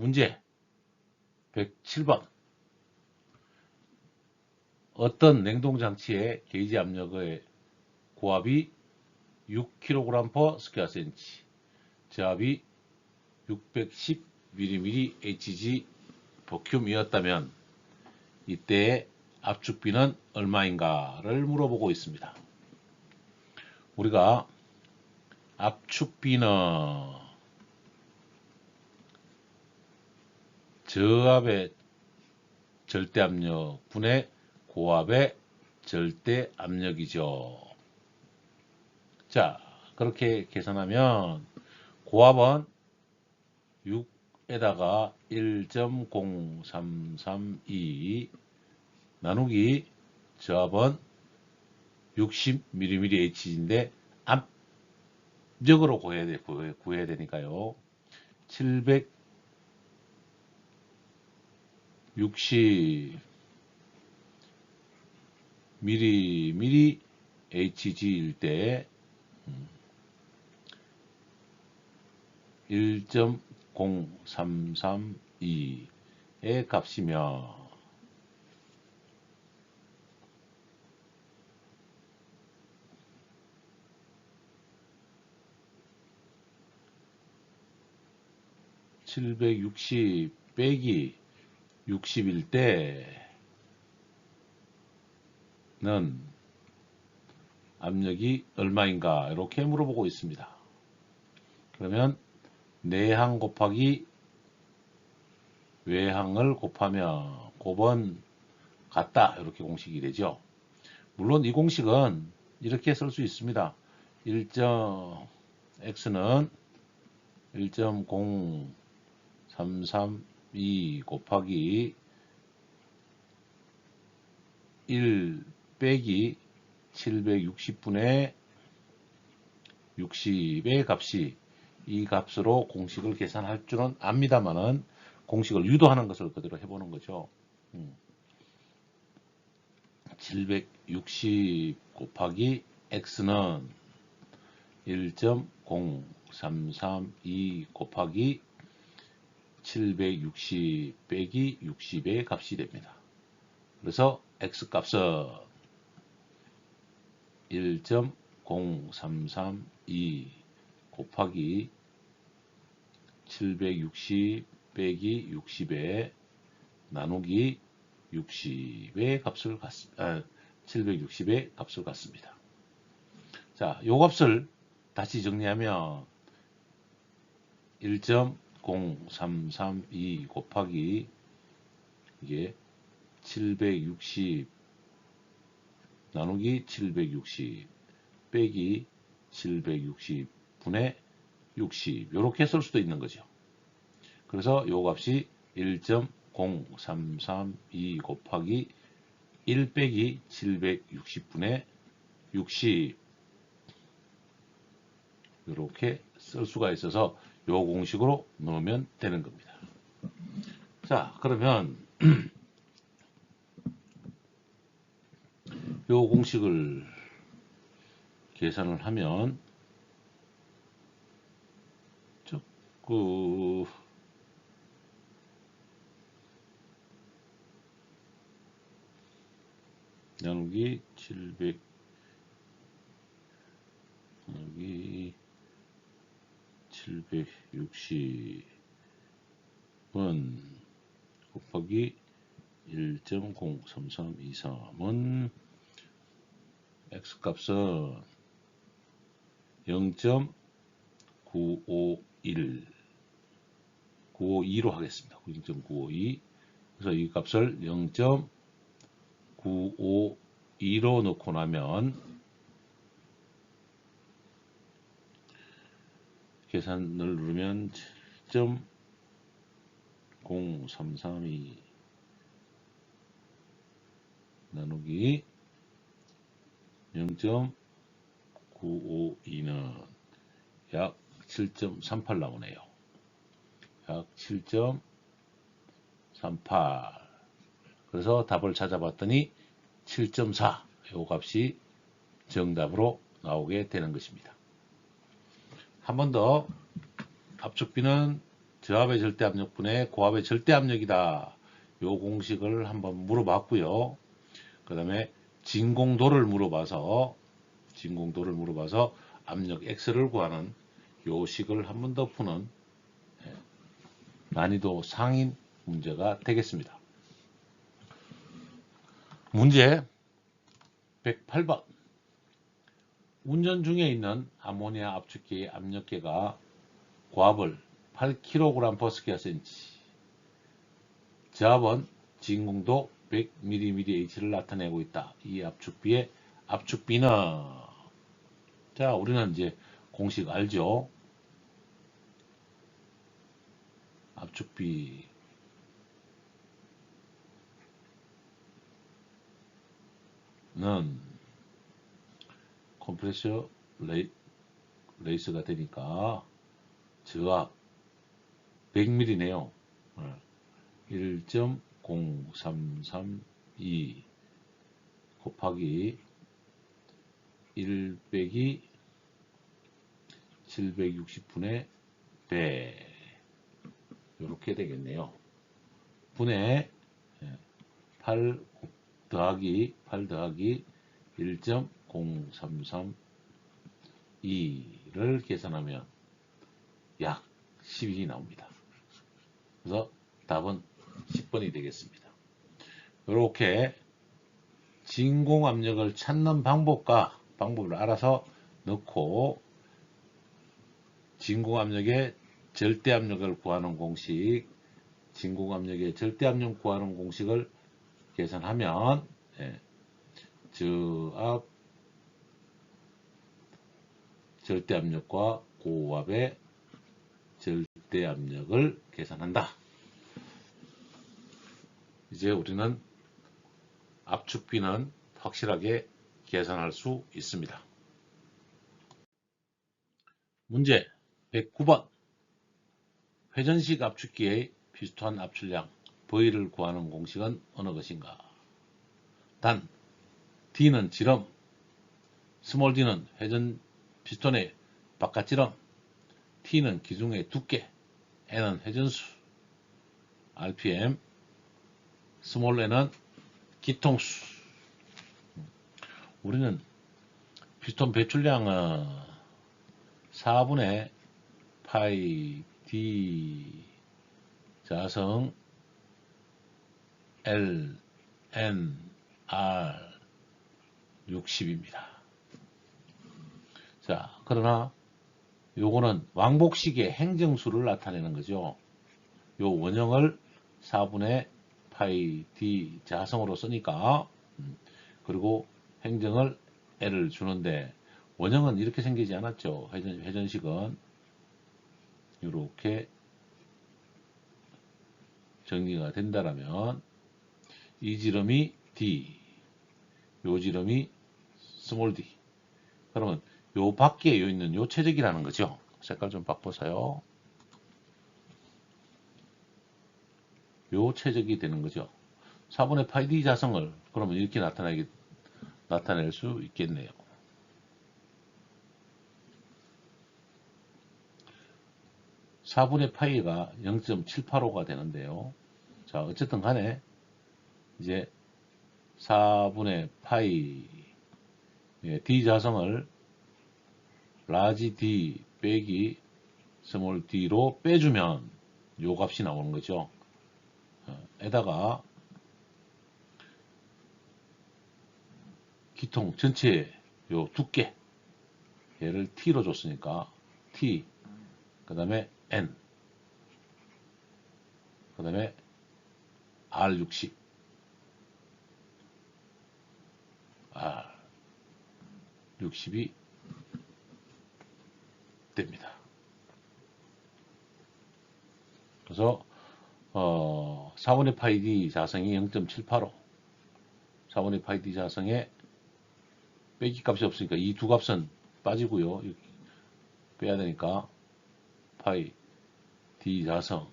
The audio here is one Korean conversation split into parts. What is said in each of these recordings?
문제 107번. 어떤 냉동장치의 게이지 압력의 고압이 6kg/sq cm, 저압이 610 mmHg 버큐이었다면 이때의 압축비는 얼마인가를 물어보고 있습니다. 우리가 압축비는 저압의 절대압력 분의 고압의 절대압력이죠. 자, 그렇게 계산하면 고압은 6에다가 1.0332 나누기 저압은 60mmHg인데 압력으로 구해야 되니까요. 760 mmHg일 때 1.0332의 값이며 (760) 빼기 60일 때는 압력이 얼마인가 이렇게 물어보고 있습니다. 그러면 내항 곱하기 외항을 곱하면 곱은 같다 이렇게 공식이 되죠. 물론 이 공식은 이렇게 쓸 수 있습니다. x는 1.0332 곱하기 1 빼기 760분의 60의 값이 이 값으로 공식을 계산할 줄은 압니다만은 공식을 유도하는 것을 그대로 해보는 거죠. 760 곱하기 x는 1.0332 곱하기 760 빼기 60의 값이 됩니다. 그래서 x값은 1.0332 곱하기 760 빼기 60에 나누기 60의 값을 760의 값을 갖습니다. 자, 요 값을 다시 정리하면 1.0332 곱하기 이게 760 나누기 760 빼기 760분의 60 이렇게 쓸 수도 있는 거죠. 그래서 요 값이 1.0332 곱하기 1 빼기 760분의 60 이렇게 쓸 수가 있어서 요 공식으로 넣으면 되는 겁니다. 자, 그러면 요 공식을 계산을 하면 나누기 700 나누기 760은 곱하기 1.03323은 x값은 0.951 952로 하겠습니다. 0.952 그래서 이 값을 0.952로 넣고 나면 계산을 누르면 7.0332 나누기 0.952는 약 7.38 나오네요. 약 7.38 그래서 답을 찾아봤더니 7.4 이 값이 정답으로 나오게 되는 것입니다. 한 번 더 압축비는 저압의 절대압력분의 고압의 절대압력이다. 요 공식을 한번 물어봤고요. 그 다음에 진공도를 물어봐서 압력 X를 구하는 요 식을 한 번 더 푸는 난이도 상인 문제가 되겠습니다. 문제 108번. 운전 중에 있는 아모니아 압축기의 압력계가 고압을 8kg/square-cm, 저압은 진공도 100mmH를 나타내고 있다. 이 압축비의 압축비는, 자, 우리는 이제 공식 알죠? 압축비는 컴프레셔 레이스가 되니까 저압 100mm네요. 1.0332 곱하기 1 빼기 760분의 100 이렇게 되겠네요. 분의 8 더하기 1.0332를 계산하면 약 12이 나옵니다. 그래서 답은 10번이 되겠습니다. 이렇게 진공압력을 찾는 방법을 알아서 넣고 진공압력의 절대압력을 구하는 공식, 진공압력의 절대압력 구하는 공식을 계산하면 저압 절대압력과 고압의 절대압력을 계산한다. 이제 우리는 압축비는 확실하게 계산할 수 있습니다. 문제 109번. 회전식 압축기의 피스톤 압출량 V를 구하는 공식은 어느 것인가? 단, D는 지름, 스몰 d는 회전 피스톤의 바깥지름, T는 기둥의 두께, N은 회전수, RPM, 스몰 n은 기통수. 우리는 피스톤 배출량은 4분의 파이 D 자성 L N R 60입니다. 자, 그러나 요거는 왕복식의 행정수를 나타내는 거죠. 요 원형을 4분의 파이 D 자성으로 쓰니까 그리고 행정을 L을 주는데 원형은 이렇게 생기지 않았죠. 회전식은 이렇게 정리가 된다라면 이 지름이 D, 요 지름이 스몰 d. 그러면 요 밖에 요 있는 요 최적이라는 거죠. 색깔 좀 바꿔서요. 요 최적이 되는 거죠. 4분의 파이 D 자성을 그러면 이렇게 나타낼 수 있겠네요. (4분의) 파이가 0.785가 되는데요. 자, 어쨌든 간에 이제 4분의 파이 D 자성을 라지 D 빼기 스몰 d로 빼주면 요 값이 나오는 거죠. 에다가 기통 전체의 요 두께 얘를 t로 줬으니까 t 그 다음에 n 그 다음에 r60 R60이 됩니다. 그래서 4분의 파이 d 자성이 0.785 4분의 파이 d 자성에 빼기 값이 없으니까 이 두 값은 빠지고요. 빼야 되니까 파이 d 자성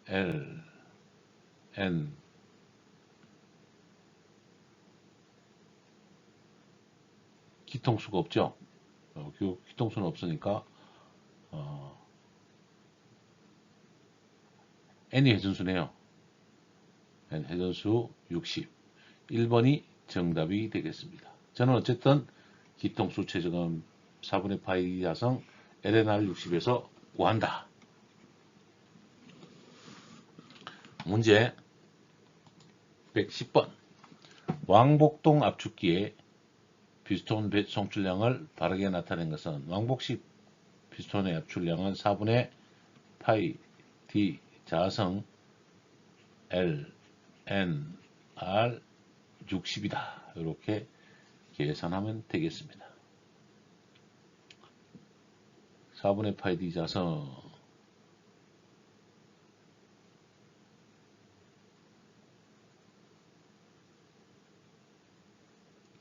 L N 기통수가 없죠. 기통수는 없으니까 n이 회전수네요. n 회전수 60. 1번이 정답이 되겠습니다. 저는 어쨌든 기통수 최저금 4분의 파이 자성 LNR 60에서 구한다. 문제 110번. 왕복동 압축기에 피스톤 송출량을 바르게 나타낸 것은 왕복식 피스톤의 압출량은 4분의 파이 D 자성 L, N, R 60이다. 이렇게 계산하면 되겠습니다. 4분의 파이 D 자성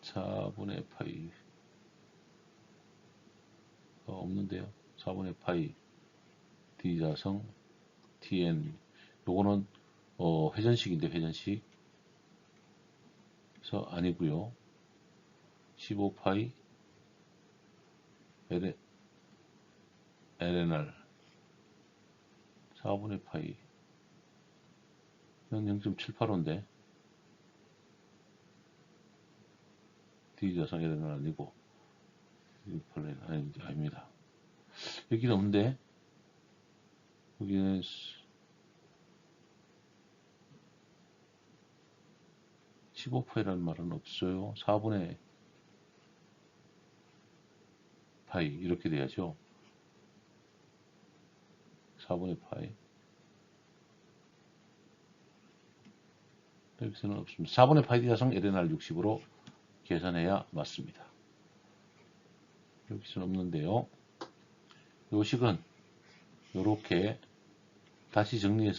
4분의 파이 없는데요. 4분의 파이 D 자성 TN 요거는 회전식인데 회전식 그래서 아니고요. 15파이 LNR 4분의 파이 이건 0.785인데 D 자성 LNR 아니고 아닙니다. 여기는 없는데 여기는 15파이라는 말은 없어요. 4분의 파이 이렇게 돼야죠. 4분의 파이 여기서는 없습니다. 4분의 파이 자성 LNR 60으로 계산해야 맞습니다. 여기서는 없는데요. 요식은 이렇게 다시 정리해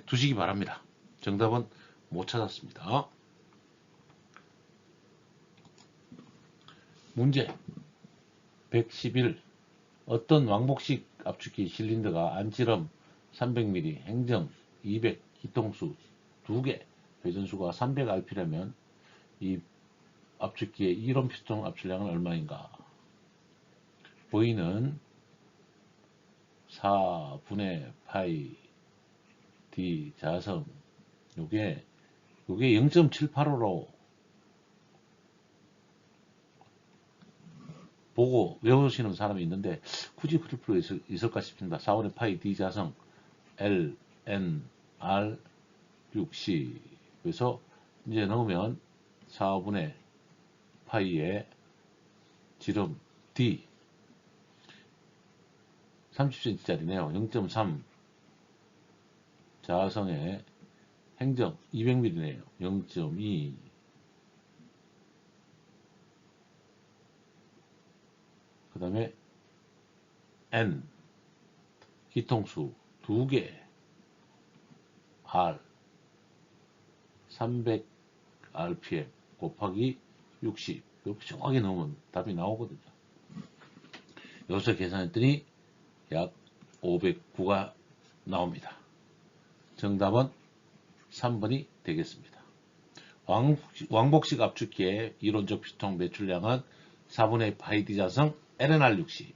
두시기 바랍니다. 정답은 못 찾았습니다. 문제 111. 어떤 왕복식 압축기 실린더가 안지름 300mm, 행점 200, 기통수 2개, 회전수가 300rp라면 이 압축기의 이론 피스톤 압출량은 얼마인가? V는 4분의 파이 D 자성 요게 0.785로 보고 외우시는 사람이 있는데 굳이 그럴 필요 있을까 싶습니다. 4분의 파이 D 자성 L, N, R 60 그래서 이제 넣으면 4분의 파이의 지름 D 30cm 짜리네요. 0.3 자성의 행점 200mm네요. 0.2 그 다음에 N 기통수 2개 R 300rpm 곱하기 60 이렇게 정확하게 넣으면 답이 나오거든요. 여기서 계산했더니 약 509가 나옵니다. 정답은 3번이 되겠습니다. 왕복식 압축기의 이론적 피스톤 매출량은 4분의 파이 D 자성 LNR 60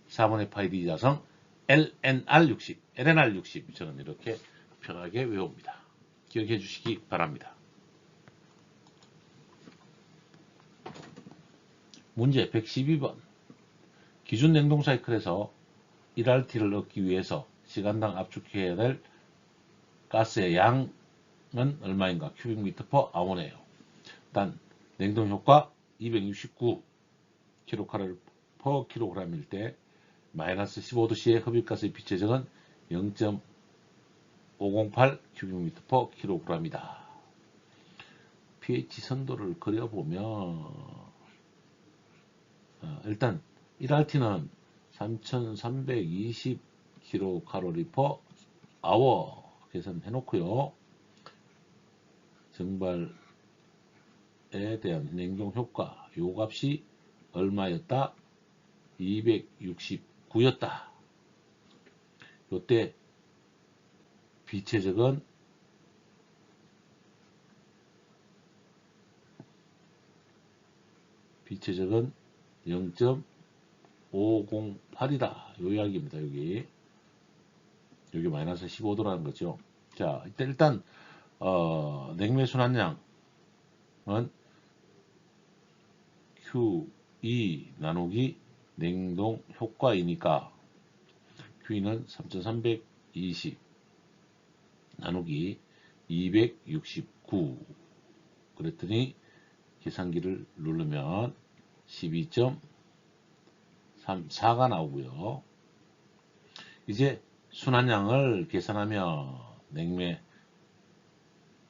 4분의 파이 D 자성 LNR 60 LNR 60 저는 이렇게 편하게 외웁니다. 기억해 주시기 바랍니다. 문제 112번. 기준 냉동 사이클에서 1RT를 얻기 위해서 시간당 압축해야 될 가스의 양은 얼마인가? 큐빅미터 퍼 아워네요. 단 냉동 효과 269 kcal 퍼 kg일 때 마이너스 15도씨의 흡입가스의 비체적은 0.508 큐빅미터 퍼 kg이다. pH 선도를 그려보면 일단 1RT는 3320 kcal per hour 계산해 놓고요. 증발에 대한 냉동 효과 요 값이 얼마였다? 269였다. 요때 비체적은 0.508 0.508이다. 요 이야기입니다. 여기 마이너스 15도라는 거죠. 자, 일단 냉매 순환량은 Q2 나누기 냉동 효과이니까 Q는 3320 나누기 269 그랬더니 계산기를 누르면 12.34가 나오고요. 이제 순환량을 계산하면 냉매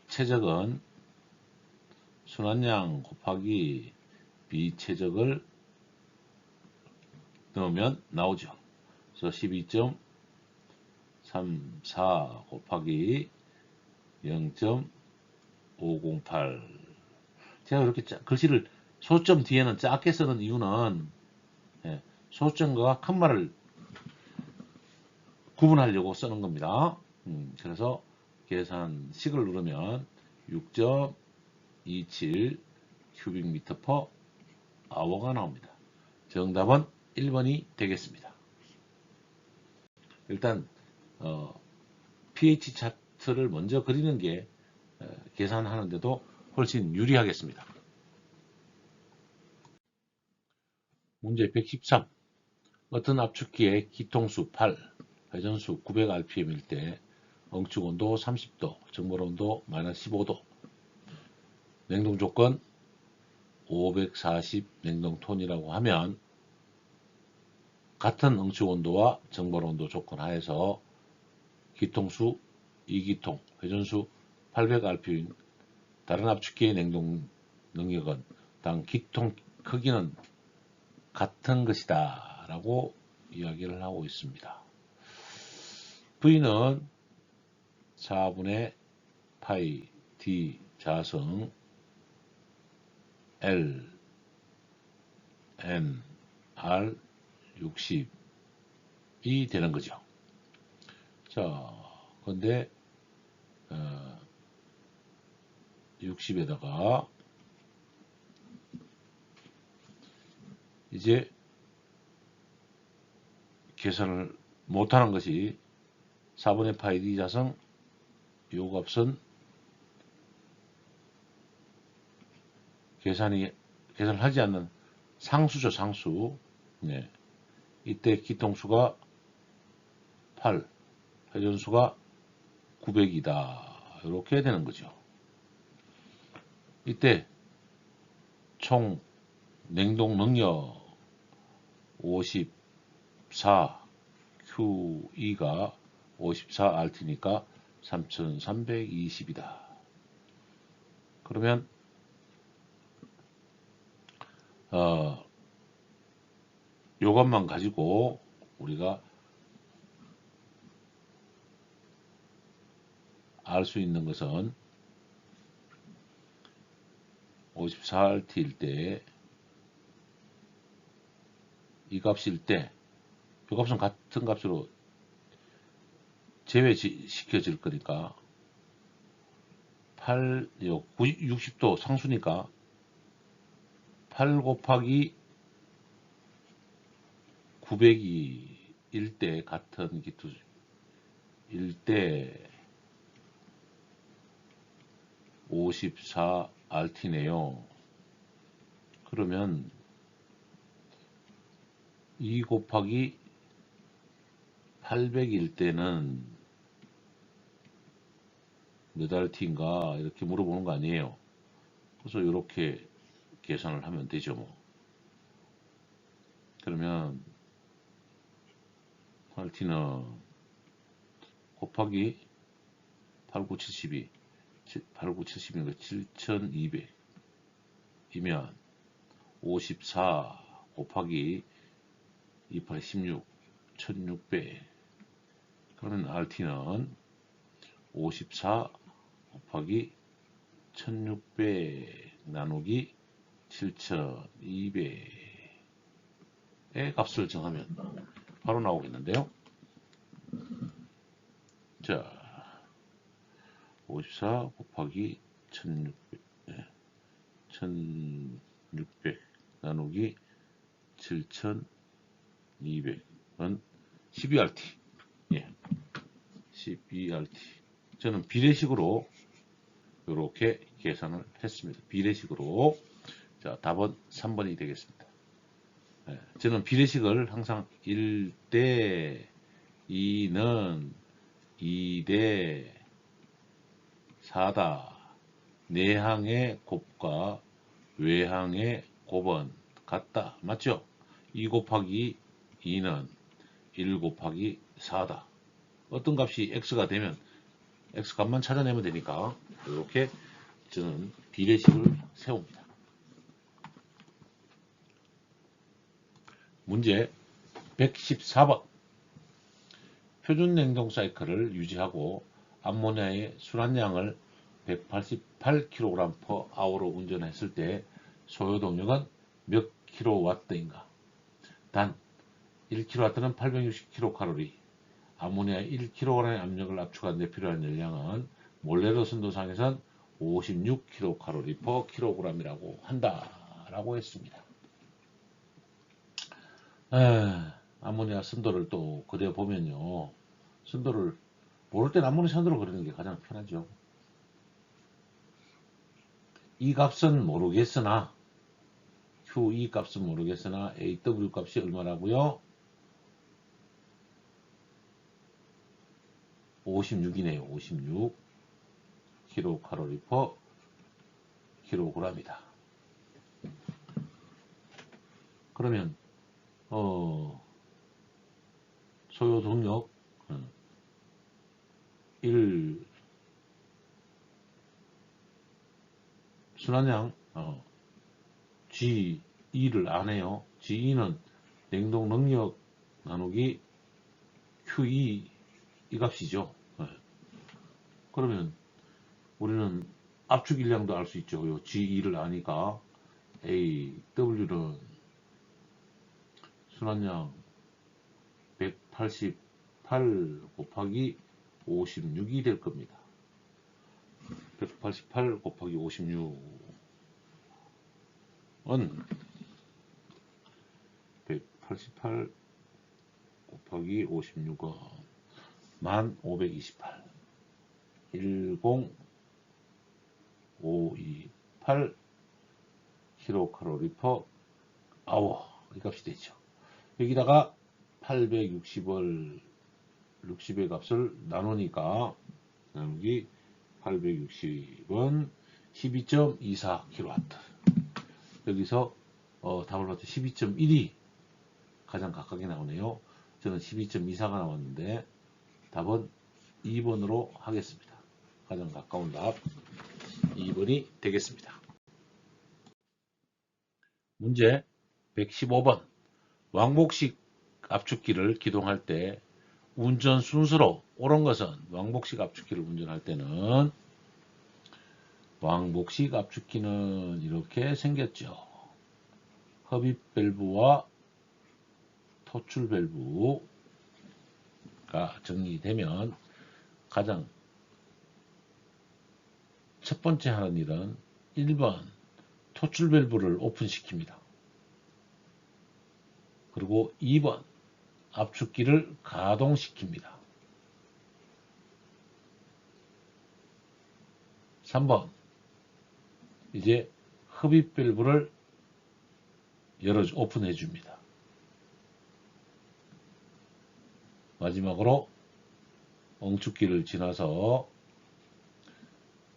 최적은 순환량 곱하기 비최적을 넣으면 나오죠. 그래서 12.34 곱하기 0.508 제가 이렇게 글씨를 소점 뒤에는 작게 쓰는 이유는 소점과 큰 말을 구분하려고 쓰는 겁니다. 그래서 계산식을 누르면 6.27 큐빅미터 퍼 아워가 나옵니다. 정답은 1번이 되겠습니다. 일단 pH 차트를 먼저 그리는 게 계산하는데도 훨씬 유리하겠습니다. 문제 113. 어떤 압축기의 기통수 8, 회전수 900rpm일 때 응축온도 30도, 정벌온도 마이너스 15도, 냉동조건 540 냉동톤이라고 하면 같은 응축온도와 정벌온도 조건 하에서 기통수 2기통, 회전수 800rpm, 다른 압축기의 냉동 능력은 당 기통 크기는 같은 것이다 라고 이야기를 하고 있습니다. V는 4분의 파이 D 자승 L N R 60이 되는 거죠. 자, 근데 60에다가 이제 계산을 못하는 것이 4분의 파이 D 자승 요 값은 계산을 하지 않는 상수죠, 상수. 네. 이때 기통수가 8, 회전수가 900이다. 이렇게 되는 거죠. 이때 총 냉동 능력 54, Q2가 54RT니까 3320이다. 그러면 요것만 가지고 우리가 알 수 있는 것은 54RT일 때 이 값일 때 이 값은 같은 값으로 제외시켜질 거니까 60도 상수니까 8 곱하기 900이 때 같은 기투일 때 54RT네요. 그러면 2 곱하기 800일 때는 몇 RT인가 이렇게 물어보는 거 아니에요. 그래서 이렇게 계산을 하면 되죠. 뭐. 그러면 RT는 곱하기 8972 8972니까 7200이면 54 곱하기 2816 1600 그러면 RT는 54 곱하기 1600 나누기 7200의 값을 정하면 바로 나오겠는데요. 자, 54 곱하기 1600 나누기 7200은 12RT. 예. 12RT. 저는 비례식으로 이렇게 계산을 했습니다. 비례식으로. 자, 답은 3번이 되겠습니다. 예. 저는 비례식을 항상 1대 2는 2대 4다. 내항의 곱과 외항의 곱은 같다. 맞죠? 2 곱하기 2는 1 곱하기 4다. 어떤 값이 x가 되면 x 값만 찾아내면 되니까 이렇게 저는 비례식을 세웁니다. 문제 114번. 표준 냉동 사이클을 유지하고 암모니아의 순환량을 188kg/h로 운전했을 때 소요 동력은 몇 kW인가? 단 1kW는 860kcal, 아모니아 1kg의 압력을 압축하는 데 필요한 열량은 몰레로 순도상에선 56kcal/kg이라고 한다라고 했습니다. 아모니아 순도를 또 그려보면요. 순도를 모를 땐 아모니아 순도를 그리는 게 가장 편하죠. 이 값은 모르겠으나 QE 값은 모르겠으나 AW 값이 얼마라고요? 56이네요. 56 kcal/kg이다. 그러면 소요 동력 1 순환량 G2를 안 해요. G2는 냉동 능력 나누기 QE 이 값이죠. 그러면 우리는 압축 일량도 알 수 있죠. 요 G2를 아니까 AW는 순환량 188 곱하기 56이 될 겁니다. 188 곱하기 56은 188 곱하기 56은 1528 10528 kcal/h 이 값이 되죠. 여기다가 860의 값을 나누니까 나누기 860은 12.24kW. 여기서 답을 봤을 때 12.1이 가장 가깝게 나오네요. 저는 12.24가 나왔는데 답은 2번으로 하겠습니다. 가장 가까운 답 2번이 되겠습니다. 문제 115번. 왕복식 압축기를 기동할 때 운전 순서로 옳은 것은 왕복식 압축기를 운전할 때는 왕복식 압축기는 이렇게 생겼죠. 흡입 밸브와 토출 밸브가 정리되면 가장 첫 번째 하는 일은 1번 토출 밸브를 오픈시킵니다. 그리고 2번 압축기를 가동시킵니다. 3번 이제 흡입 밸브를 오픈해 줍니다. 마지막으로 엉축기를 지나서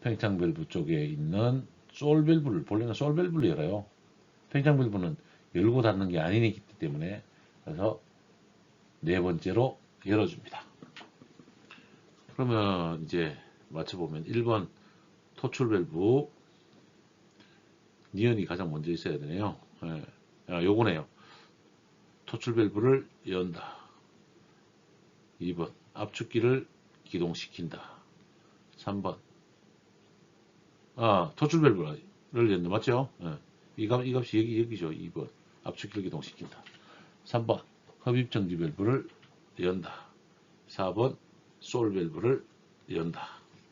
팽창 밸브 쪽에 있는 솔 밸브를, 본래는 솔 밸브를 열어요. 팽창 밸브는 열고 닫는 게 아니기 때문에, 그래서 네 번째로 열어줍니다. 그러면 이제 맞춰보면 1번 토출 밸브 니언이 가장 먼저 있어야 되네요. 요거네요. 토출 밸브를 연다. 2번 압축기를 기동시킨다. 3번 토출 밸브를 연다. 맞죠? 이 값이 여기죠. 2번 압축기를 기동시킨다. 3번 흡입 정지 밸브를 연다. 4번 솔 밸브를 연다.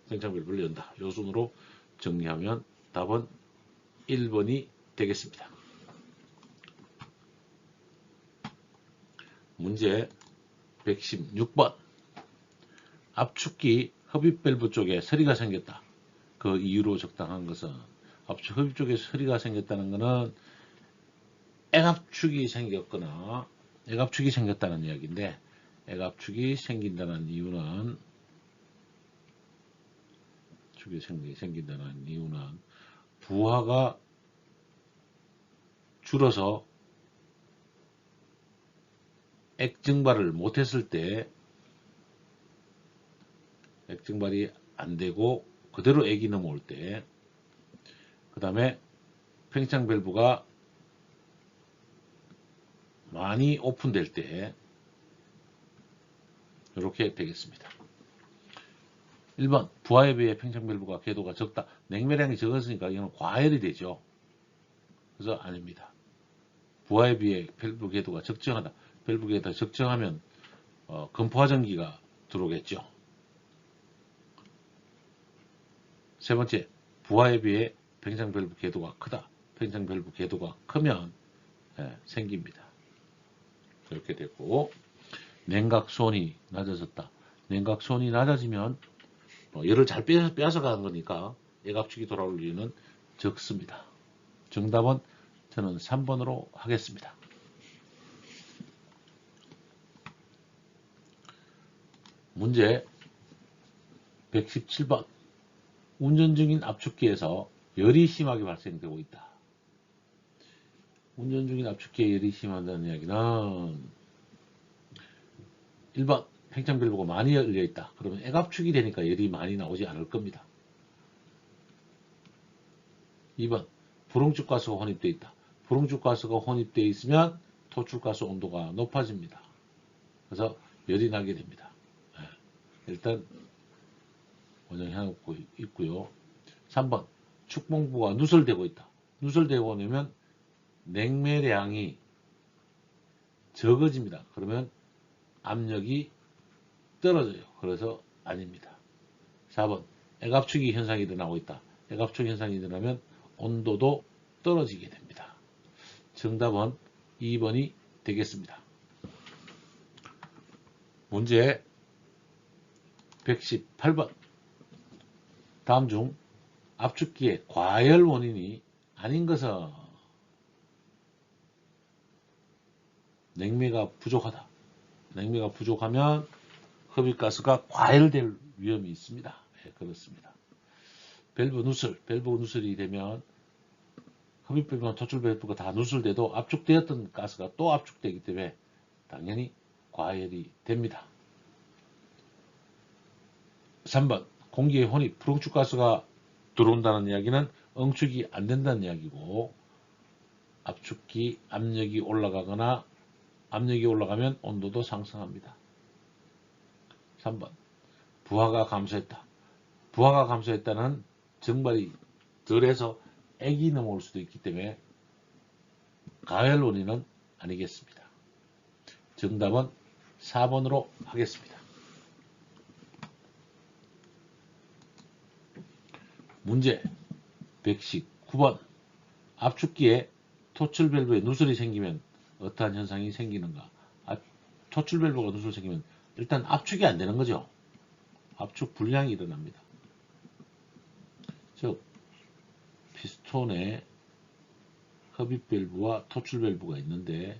팽창 밸브를 연다. 요 순으로 정리하면 답은 1번이 되겠습니다. 문제 116번. 압축기 흡입 밸브 쪽에 서리가 생겼다. 그 이유로 적당한 것은, 압축 흡입 쪽에 서리가 생겼다는 것은 액압축이 생겼거나 액압축이 생겼다는 이야기인데, 액압축이 생긴다는 이유는 부하가 줄어서 액 증발을 못했을 때, 액 증발이 안 되고 그대로 액이 넘어올 때, 그 다음에 팽창 밸브가 많이 오픈될 때, 이렇게 되겠습니다. 1번 부하에 비해 팽창 밸브가 궤도가 적다. 냉매량이 적었으니까 이건 과열이 되죠. 그래서 아닙니다. 부하에 비해 밸브 궤도가 적정하다. 밸브 궤도가 적정하면 금포화 전기가 들어오겠죠. 세 번째, 부하에 비해 팽창 밸브 궤도가 크다. 팽창 밸브 궤도가 크면 생깁니다. 이렇게 되고, 냉각수온이 낮아졌다. 냉각수온이 낮아지면 열을 잘 빼앗아가는 거니까 액압축이 돌아올 이유는 적습니다. 정답은 저는 3번으로 하겠습니다. 문제 117번. 운전 중인 압축기에서 열이 심하게 발생되고 있다. 운전 중인 압축기에 열이 심하다는 이야기는 1번 팽창 밸브가 많이 열려 있다. 그러면 액압축이 되니까 열이 많이 나오지 않을 겁니다. 2번 불응축 가스가 혼입되어 있다. 불응축 가스가 혼입되어 있으면 토출가스 온도가 높아집니다. 그래서 열이 나게 됩니다. 일단 원형해놓고 있고요. 3번 축봉부가 누설되고 있다. 누설되고 나면 냉매량이 적어집니다. 그러면 압력이 떨어져요. 그래서 아닙니다. 4번 액압축이 현상이 일어나고 있다. 액압축 현상이 일어나면 온도도 떨어지게 됩니다. 정답은 2번이 되겠습니다. 문제 118번. 다음 중 압축기의 과열 원인이 아닌 것은 냉매가 부족하다. 냉매가 부족하면 흡입가스가 과열될 위험이 있습니다. 네, 그렇습니다. 밸브 누설이 되면 흡입 밸브나 토출 밸브가 다 누설돼도 압축되었던 가스가 또 압축되기 때문에 당연히 과열이 됩니다. 3번 공기의 혼입, 불응축 가스가 들어온다는 이야기는 응축이 안 된다는 이야기고, 압축기 압력이 올라가거나 압력이 올라가면 온도도 상승합니다. 3번 부하가 감소했다. 부하가 감소했다는 증발이 덜해서 액이 넘어올 수도 있기 때문에 가열 원인은 아니겠습니다. 정답은 4번으로 하겠습니다. 문제 119번. 압축기에 토출 밸브에 누설이 생기면 어떠한 현상이 생기는가? 토출 밸브가 누설 생기면 일단 압축이 안 되는 거죠. 압축 불량이 일어납니다. 즉 피스톤에 흡입 밸브와 토출 밸브가 있는데,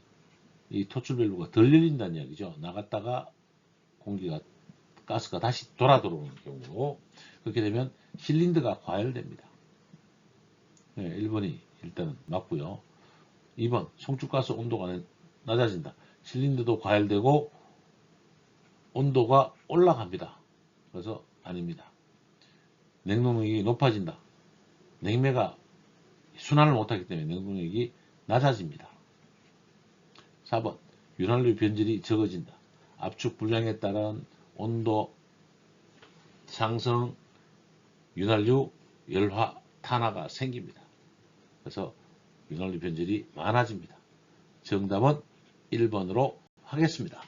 이 토출 밸브가 덜 열린다는 이야기죠. 나갔다가 가스가 다시 돌아 들어오는 경우, 그렇게 되면 실린더가 과열됩니다. 네, 1번이 일단은 맞고요. 2번 송출가스 온도가 낮아진다. 실린더도 과열되고 온도가 올라갑니다. 그래서 아닙니다. 냉동력이 높아진다. 냉매가 순환을 못하기 때문에 냉동력이 낮아집니다. 4번 윤활유 변질이 적어진다. 압축 불량에 따른 온도 상승, 윤활유 열화 탄화가 생깁니다. 그래서 윤활유 변질이 많아집니다. 정답은 1번으로 하겠습니다.